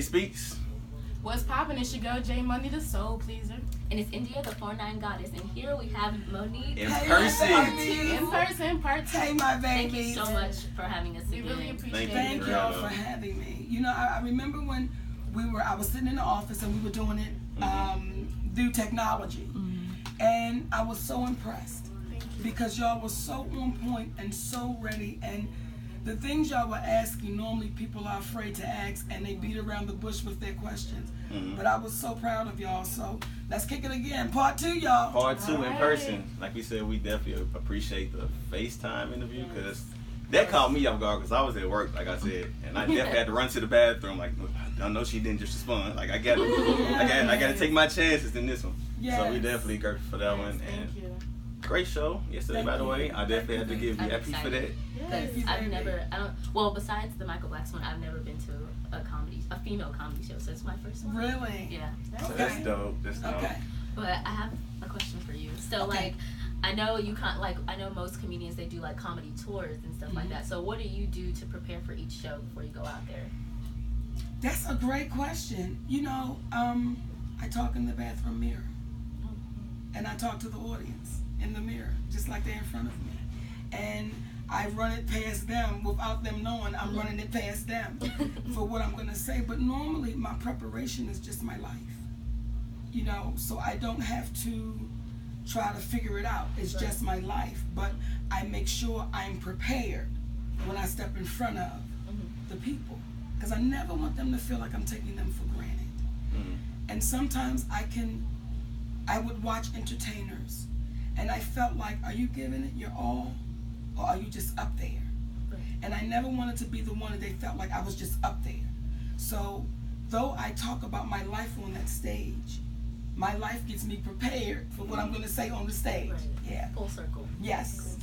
Speaks. What's poppin'? It's your girl J Money, the soul pleaser. And it's India, the 4'9" goddess. And here we have Monique. In person. In person, part 2. Hey, my baby. Thank you so much for having us We again. really appreciate it. Thank y'all for having me. You know, I remember when I was sitting in the office and we were doing it through technology. And I was so impressed because y'all were so on point and so ready. And the things y'all were asking, normally people are afraid to ask and they beat around the bush with their questions. But I was so proud of y'all. So let's kick it again. Part 2, y'all. Part 2 in person. Like we said, we definitely appreciate the FaceTime interview because that caught me off guard because I was at work, like I said, and I definitely had to run to the bathroom. Like, I know she didn't just respond. Like, I got to take my chances in this one. Yes. So we definitely grateful for that one. Thank And you. Great show yesterday, by the way. I definitely had to give you a piece for that. Well, besides the Michael Black's one, I've never been to a female comedy show, so it's my first one. Really? Yeah. So that's dope. That's dope. Okay. But I have a question for you. So, I know you can't, I know most comedians, they do, comedy tours and stuff like that. So what do you do to prepare for each show before you go out there? That's a great question. You know, I talk in the bathroom mirror. And I talk to the audience in the mirror, just like they're in front of me. And I run it past them without them knowing I'm running it past them for what I'm going to say. But normally my preparation is just my life, you know, so I don't have to try to figure it out. It's just my life. But I make sure I'm prepared when I step in front of the people because I never want them to feel like I'm taking them for granted. And sometimes I would watch entertainers and I felt like, are you giving it your all or are you just up there? And I never wanted to be the one that they felt like I was just up there. So though I talk about my life on that stage, my life gets me prepared for what I'm going to say on the stage. Right. Yeah. Full circle. Yes.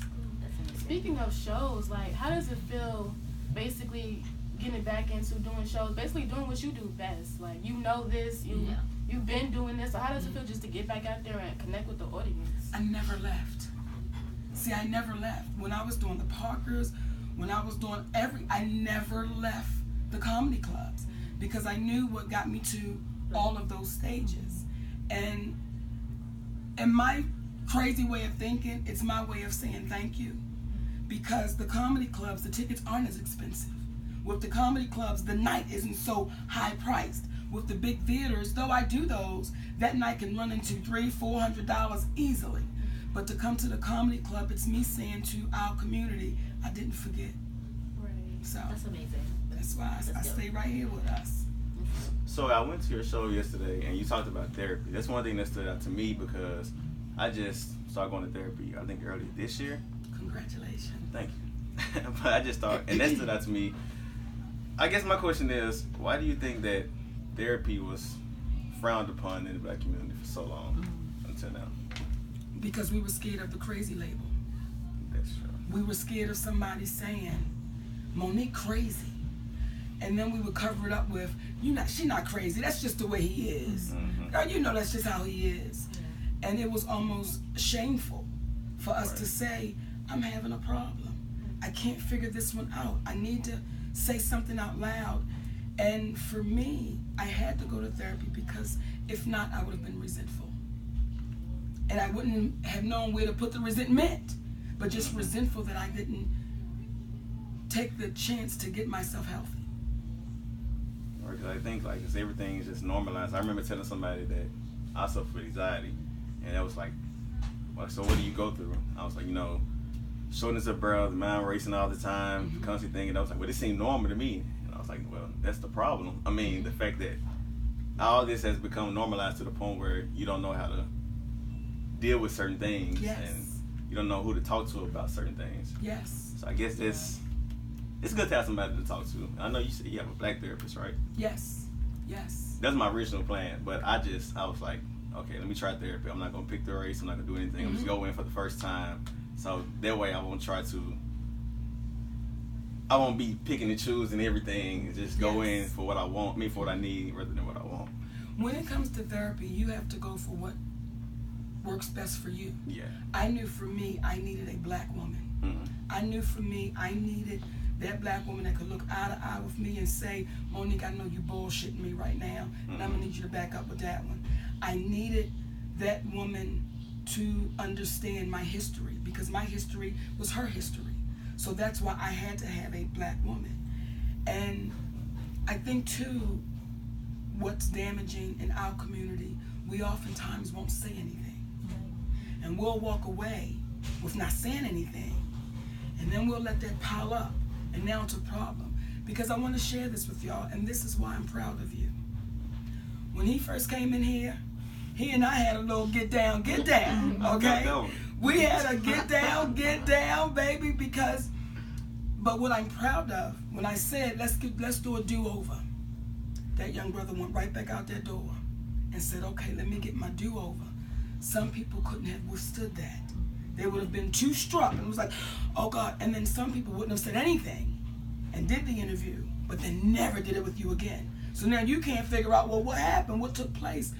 Speaking of shows, how does it feel basically getting back into doing shows, basically doing what you do best? You know this, you've been doing this, so how does it feel just to get back out there and connect with the audience? I never left. See, I never left. When I was doing the Parkers, when I was doing I never left the comedy clubs because I knew what got me to all of those stages. And in my crazy way of thinking, it's my way of saying thank you because the comedy clubs, the tickets aren't as expensive. With the comedy clubs, the night isn't so high priced. With the big theaters, though I do those, that night can run into $300-400 easily. But to come to the comedy club, it's me saying to our community, I didn't forget. Right. So that's amazing. That's why I stay right here with us. So I went to your show yesterday and you talked about therapy. That's one thing that stood out to me because I just started going to therapy, I think earlier this year. Congratulations. Thank you. But I just thought, and that stood out to me. I guess my question is, why do you think that therapy was frowned upon in the black community for so long until now? Because we were scared of the crazy label. That's true. We were scared of somebody saying, Monique crazy. And then we would cover it up with, she not crazy, that's just the way he is. Girl, you know that's just how he is. Yeah. And it was almost shameful for us to say, I'm having a problem. I can't figure this one out. I need to say something out loud. And for me, I had to go to therapy because if not, I would have been resentful. And I wouldn't have known where to put the resentment, but just resentful that I didn't take the chance to get myself healthy. Because I think cause everything is just normalized. I remember telling somebody that I suffer with anxiety, and that was like, so what do you go through? I was like, shortness of breath, the mind racing all the time, constantly thinking. I was like, well, this seemed normal to me. And I was like, well, that's the problem. I mean, the fact that all this has become normalized to the point where you don't know how to deal with certain things, and you don't know who to talk to about certain things. Yes. So I guess it's good to have somebody to talk to. I know you said you have a black therapist, right? Yes. Yes. That's my original plan, but I was like, okay, let me try therapy. I'm not gonna pick the race. I'm not gonna do anything. I'm just go in for the first time. So that way I won't be picking and choosing everything. Just go in for what I want, for what I need, rather than what I want. When it comes to therapy, you have to go for what works best for you. Yeah. I knew for me, I needed a black woman. I knew for me, I needed that black woman that could look eye to eye with me and say, Monique, I know you bullshitting me right now, and I'm gonna need you to back up with that one. I needed that woman to understand my history, because my history was her history. So that's why I had to have a black woman. And I think too, what's damaging in our community, we oftentimes won't say anything. And we'll walk away with not saying anything. And then we'll let that pile up. And now it's a problem. Because I want to share this with y'all, and this is why I'm proud of you. When he first came in here, he and I had a little get down, okay? We had a get down, baby, because, but what I'm proud of, when I said, let's do a do-over, that young brother went right back out that door and said, okay, let me get my do-over. Some people couldn't have withstood that. They would have been too struck and was like, oh God. And then some people wouldn't have said anything and did the interview, but they never did it with you again. So now you can't figure out, well, what happened? What took place?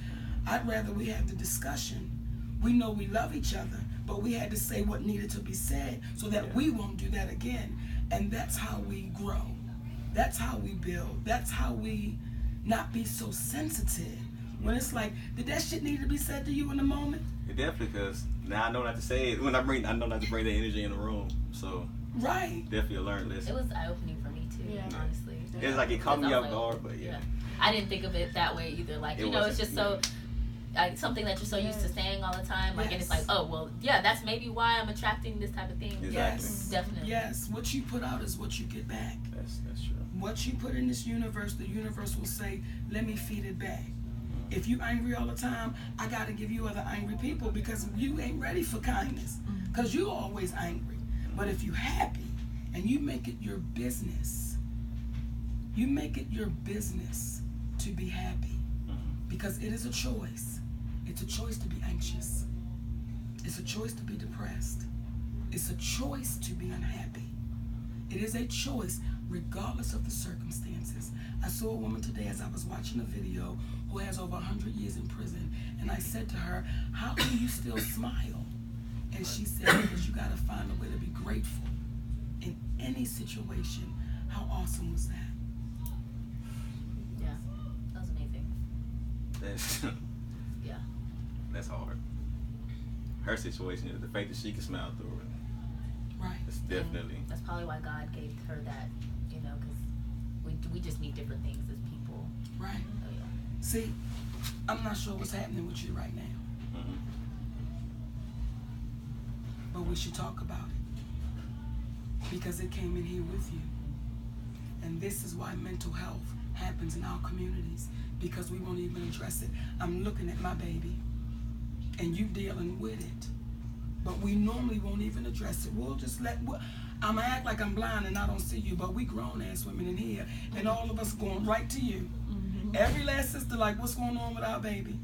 I'd rather we have the discussion. We know we love each other, but we had to say what needed to be said so that we won't do that again. And that's how we grow. That's how we build. That's how we not be so sensitive. When it's like, did that shit need to be said to you in the moment? It definitely, because now I know not to say it. I know not to bring that energy in the room. So right, definitely a learned lesson. It was eye-opening for me too, honestly. It's like it caught me off guard, but yeah. I didn't think of it that way either. Like, it's just so something that you're so used to saying all the true. Like, and it's like, oh well, yeah, that's maybe why I'm attracting this type of thing. Exactly. Yes, definitely. Yes, what you put out is what you get back. That's true. What you put in this universe, the universe will say, let me feed it back. If you angry all the time, I got to give you other angry people, because you ain't ready for kindness, because you always angry. But if you happy and you make it your business, to be happy, because it is a choice. It's a choice to be anxious. It's a choice to be depressed. It's a choice to be unhappy. It is a choice regardless of the circumstances. I saw a woman today as I was watching a video who has over 100 years in prison, and I said to her, how can you still smile? And she said, because you got to find a way to be grateful in any situation. How awesome was that? Yeah, that was amazing. That's hard. Her situation is the fact that she can smile through it. Right. It's definitely. And that's probably why God gave her that, because we just need different things as people. Right. So, yeah. See, I'm not sure what's happening with you right now. But we should talk about it, because it came in here with you. And this is why mental health happens in our communities, because we won't even address it. I'm looking at my baby, and you dealing with it. But we normally won't even address it. We'll just I'm gonna act like I'm blind and I don't see you, but we grown-ass women in here, and all of us going right to you. Every last sister like, what's going on with our baby?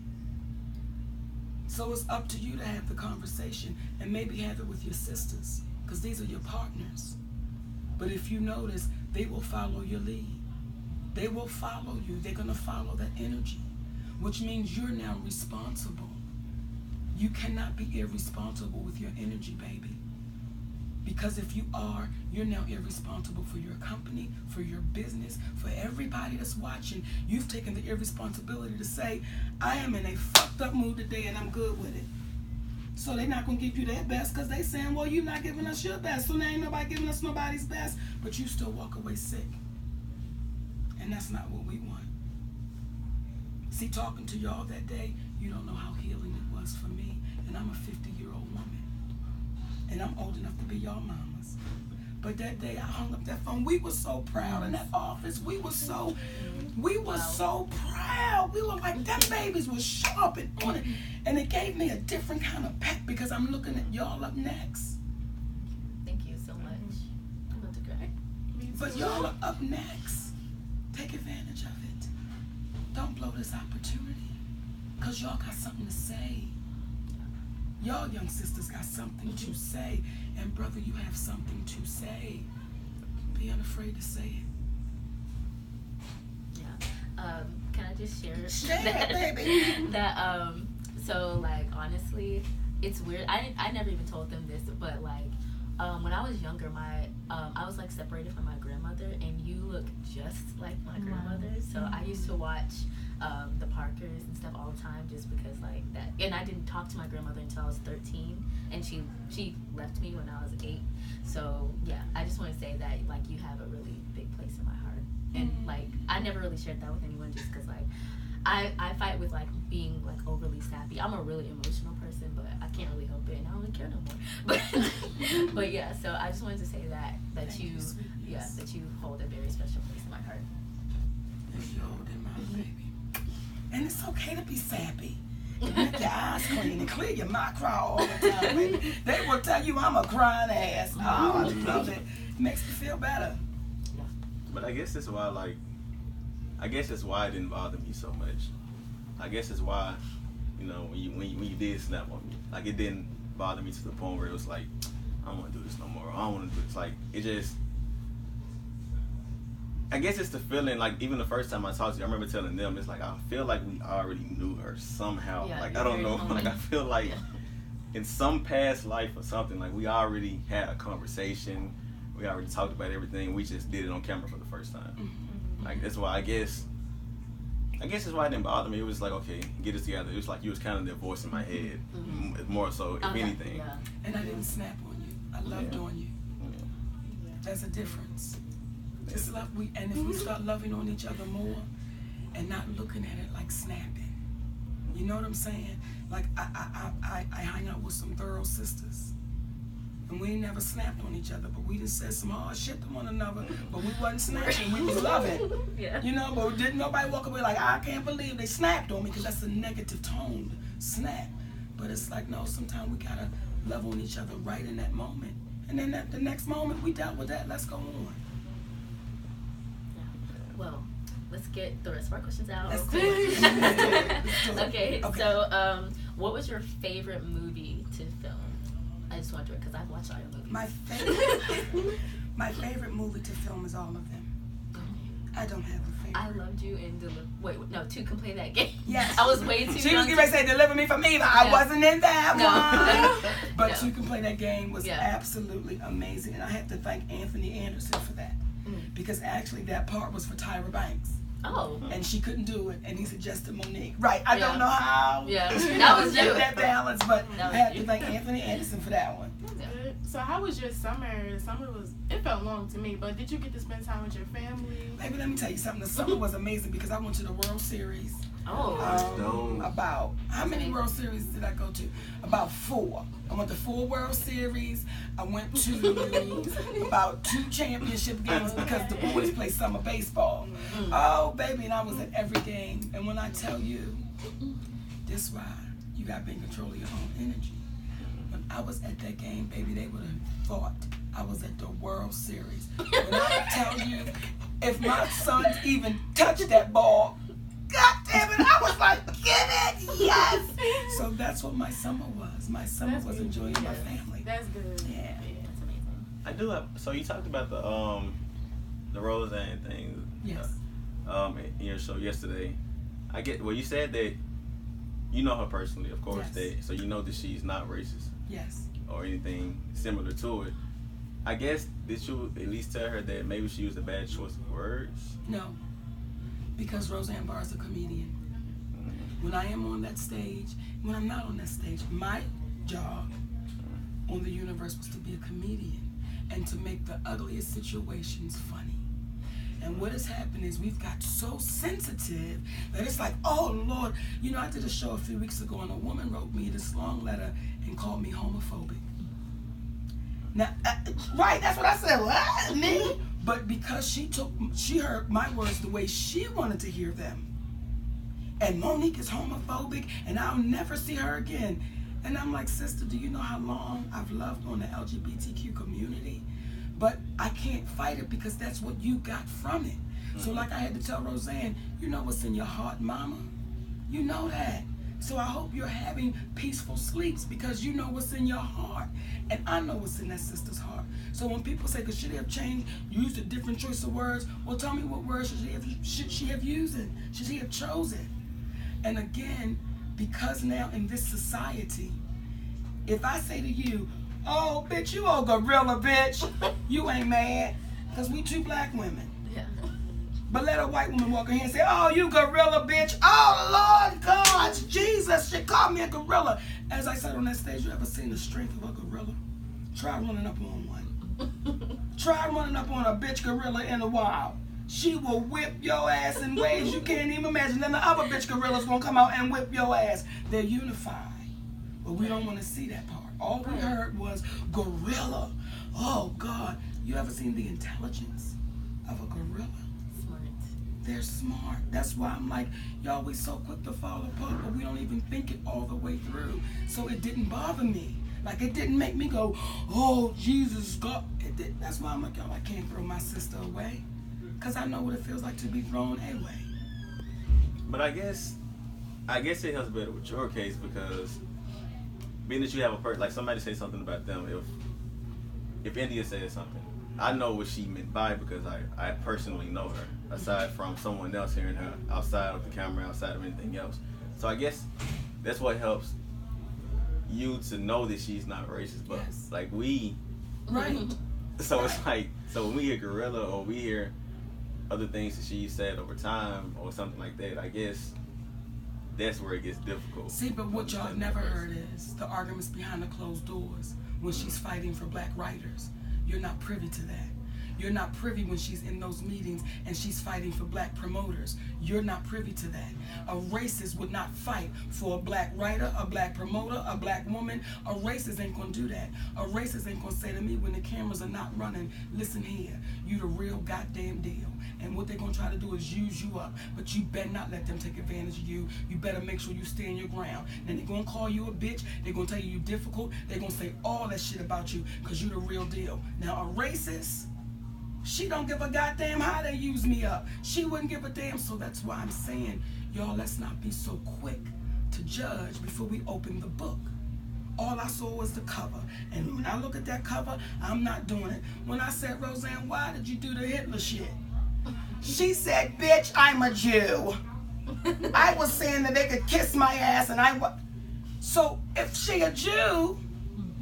So it's up to you to have the conversation, and maybe have it with your sisters, because these are your partners. But if you notice, they will follow your lead. They will follow you. They're going to follow that energy, which means you're now responsible. You cannot be irresponsible with your energy, baby. Because if you are, you're now irresponsible for your company, for your business, for everybody that's watching. You've taken the irresponsibility to say, I am in a fucked up mood today and I'm good with it. So they're not going to give you their best, because they saying, well, you're not giving us your best. So now ain't nobody giving us nobody's best. But you still walk away sick. And that's not what we want. See, talking to y'all that day, you don't know how healing it was for me. And I'm a 50-year-old woman. And I'm old enough to be y'all mamas. But that day I hung up that phone. We were so proud in that office. We were so proud. We were like, them babies was sharp and on it. And it gave me a different kind of pep, because I'm looking at y'all up next. Thank you so much. I'm about to cry. But y'all are up next. Take advantage of it. Don't blow this opportunity, because y'all got something to say. Y'all young sisters got something to say. And brother, you have something to say. Be unafraid to say it. Yeah. Can I just share that, baby? So like, honestly, it's weird. I never even told them this, but like, when I was younger, I was like separated from my grandmother, and you look just like my grandmother. So I used to watch the Parkers and stuff all the time, just because like that. And I didn't talk to my grandmother until I was 13, and she left me when I was 8. So yeah, I just want to say that like you have a really big place in my heart, and like I never really shared that with anyone, just because like I fight with like being like overly sappy. I'm a really emotional person, but I can't really help it, and I don't really care no more. But yeah, so I just wanted to say that you that you hold a very special place in my heart. You hold in my baby. And it's okay to be sappy. Make your eyes clean and clear your mouth, cry all the time, baby. They will tell you I'm a crying ass. Oh, I love it. It makes me feel better. Yeah. But I guess that's why, it didn't bother me so much. I guess it's why, you know, when you did snap on me, like it didn't bother me to the point where it was like, I don't want to do this no more. I don't want to do this. Like it just, I guess it's the feeling. Like even the first time I talked to you, I remember telling them, it's like I feel like we already knew her somehow. Yeah, like I don't know. Like I feel like in some past life or something, like we already had a conversation. We already talked about everything. We just did it on camera for the first time. Like that's why I guess that's why it didn't bother me. It was like, okay, get it together. It was like you was kind of their voice in my head, more so, if anything. Yeah. And I didn't snap on you. I loved on you. Yeah. There's a difference. Just love and if we start loving on each other more and not looking at it like snapping, you know what I'm saying? Like I hang out with some thorough sisters, and we ain't never snapped on each other, but we just said some hard shit to one another, but we wasn't snapping, we was loving. Yeah. You know, but didn't nobody walk away like, I can't believe they snapped on me, because that's a negative tone, snap. But it's like, no, sometimes we gotta love on each other right in that moment. And then at the next moment, we dealt with that, let's go on. Well, let's get the rest of our questions out. Let's do it. Okay, so what was your favorite movie to film? I just wonder, because I've watched all your movies. My favorite movie to film is all of them. I don't have a favorite. I loved you in Two Can Play That Game. Yes. I was way too She young was going to say, Deliver Me from Eva. I wasn't in that one. But Two Can Play That Game was absolutely amazing. And I have to thank Anthony Anderson for that. Because actually that part was for Tyra Banks. Oh. And she couldn't do it, and he suggested Monique. Right, I don't know how. Yeah, that was you. That balance, but I have to thank Anthony Anderson for that one. So how was your summer? It felt long to me, but did you get to spend time with your family? Baby, let me tell you something. The summer was amazing because I went to the World Series. Oh. About, how many World Series did I go to? About 4. I went to 4 World Series. I went to about 2 championship games because the boys play summer baseball. Oh, baby, and I was at every game. And when I tell you, this why you got to be in control of your own energy. When I was at that game, baby, they would have thought I was at the World Series. When I tell you, if my sons even touched that ball, God damn it, I was like, get it, yes! So that's what my summer was. My summer was enjoying my family. That's good. Yeah. That's amazing. I do have, so you talked about the Roseanne thing. Yes. In your show yesterday. You said that you know her personally, of course, Yes. so you know that she's not racist. Yes. Or anything similar to it. I guess, did you at least tell her that maybe she used a bad choice of words? No. Because Roseanne Barr is a comedian. When I am on that stage, when I'm not on that stage, my job on the universe was to be a comedian and to make the ugliest situations funny. And what has happened is we've got so sensitive that it's like, oh Lord, you know, I did a show a few weeks ago and a woman wrote me this long letter and called me homophobic. Now, right, that's what I said, what, me? But because she heard my words the way she wanted to hear them. And Monique is homophobic and I'll never see her again. And I'm like, sister, do you know how long I've loved on the LGBTQ community? But I can't fight it because that's what you got from it. So like I had to tell Roseanne, you know what's in your heart, mama? You know that. So I hope you're having peaceful sleeps because you know what's in your heart. And I know what's in that sister's heart. So when people say, should she have changed, used a different choice of words? Well, tell me what words should she have used it? Should she have chosen? And again, because now in this society, if I say to you, Oh, bitch, you a gorilla, bitch. You ain't mad. Because we 2 black women. Yeah. But let a white woman walk in here and say, oh, you gorilla, bitch. Oh, Lord God, Jesus, she called me a gorilla. As I said on that stage, you ever seen the strength of a gorilla? Try running up on one. Try running up on a bitch gorilla in the wild. She will whip your ass in ways you can't even imagine. Then the other bitch gorillas gonna come out and whip your ass. They're unified. But we don't want to see that part. All we heard was gorilla. Oh, God. You ever seen the intelligence of a gorilla? Smart. They're smart. That's why I'm like, y'all, we so quick to fall apart, but we don't even think it all the way through. So it didn't bother me. Like, it didn't make me go, oh, Jesus, God. That's why I'm like, y'all, I can't throw my sister away. Because I know what it feels like to be thrown away. But I guess it helps better with your case because being that you have a person, like somebody say something about them, if India says something, I know what she meant by it because I personally know her, aside from someone else hearing her outside of the camera, outside of anything else. So I guess that's what helps you to know that she's not racist, but Yes. like we, Right. so it's like, so when we hear gorilla or we hear other things that she said over time or something like that, I guess that's where it gets difficult. See, but what y'all have never heard is the arguments behind the closed doors when she's fighting for black writers. You're not privy to that. You're not privy when she's in those meetings and she's fighting for black promoters. You're not privy to that. A racist would not fight for a black writer, a black promoter, a black woman. A racist ain't gonna do that. A racist ain't gonna say to me when the cameras are not running, listen here, you the real goddamn deal. And what they're gonna try to do is use you up. But you better not let them take advantage of you. You better make sure you stand your ground. Then they're gonna call you a bitch. They're gonna tell you you're difficult. They're gonna say all that shit about you because you the real deal. Now a racist, she don't give a goddamn how they use me up. She wouldn't give a damn. So that's why I'm saying, y'all, let's not be so quick to judge before we open the book. All I saw was the cover. And when I look at that cover, I'm not doing it. When I said, Roseanne, why did you do the Hitler shit? She said, bitch, I'm a Jew. I was saying that they could kiss my ass and So if she a Jew,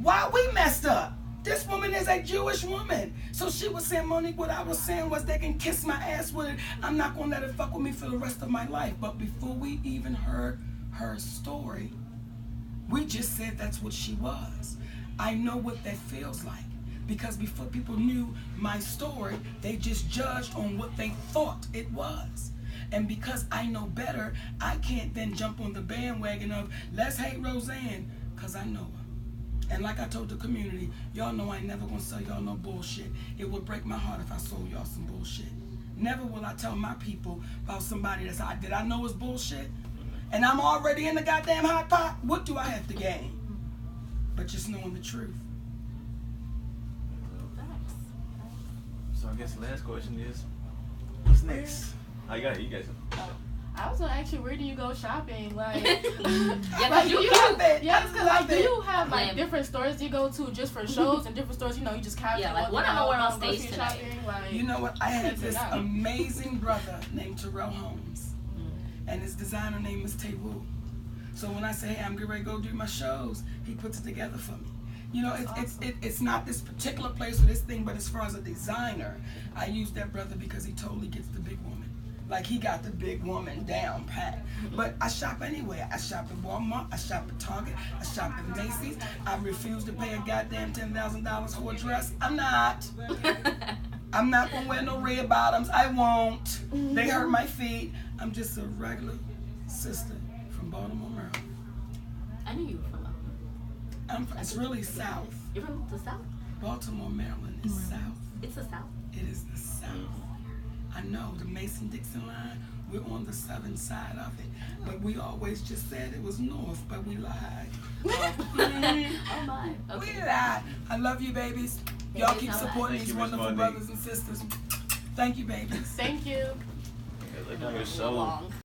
why we messed up? This woman is a Jewish woman. So she was saying, Monique, what I was saying was they can kiss my ass with it. I'm not going to let it fuck with me for the rest of my life. But before we even heard her story, we just said that's what she was. I know what that feels like. Because before people knew my story, they just judged on what they thought it was. And because I know better, I can't then jump on the bandwagon of, let's hate Roseanne, because I know her. And like I told the community, y'all know I ain't never gonna sell y'all no bullshit. It would break my heart if I sold y'all some bullshit. Never will I tell my people about somebody that I know is bullshit, and I'm already in the goddamn hot pot. What do I have to gain? But just knowing the truth. So I guess the last question is, what's next? You guys. I was gonna ask you, where do you go shopping? Like, Yeah, like, you have, it. yes, because like, do you have like Like, different stores you go to just for shows and different stores? You know, you just casually. Yeah, like, walk what am I around, wearing on grocery stage tonight? shopping, like, You know what? I had Check it this out. amazing brother named Terrell Holmes, and his designer name is Tay Wu. So when I say, hey, I'm getting ready to go do my shows, he puts it together for me. You know, it's not this particular place or this thing, but as far as a designer, I use that brother because he totally gets the big woman. Like, he got the big woman down pat. But I shop anywhere. I shop at Walmart. I shop at Target. I shop at Macy's. I refuse to pay a goddamn $10,000 for a dress. I'm not going to wear no red bottoms. I won't. They hurt my feet. I'm just a regular sister from Baltimore, Maryland. I knew you were from It's really south. You're from the South? Baltimore, Maryland is south. It's the South. It is the south. I know, the Mason-Dixon line, we're on the southern side of it. But we always just said it was north, but we lied. Oh my. Okay. We lied. I love you, babies. Y'all keep so much. supporting Thank these you, Miss wonderful Monique. brothers and sisters. Thank you, babies. Thank you. Look at your show. Long.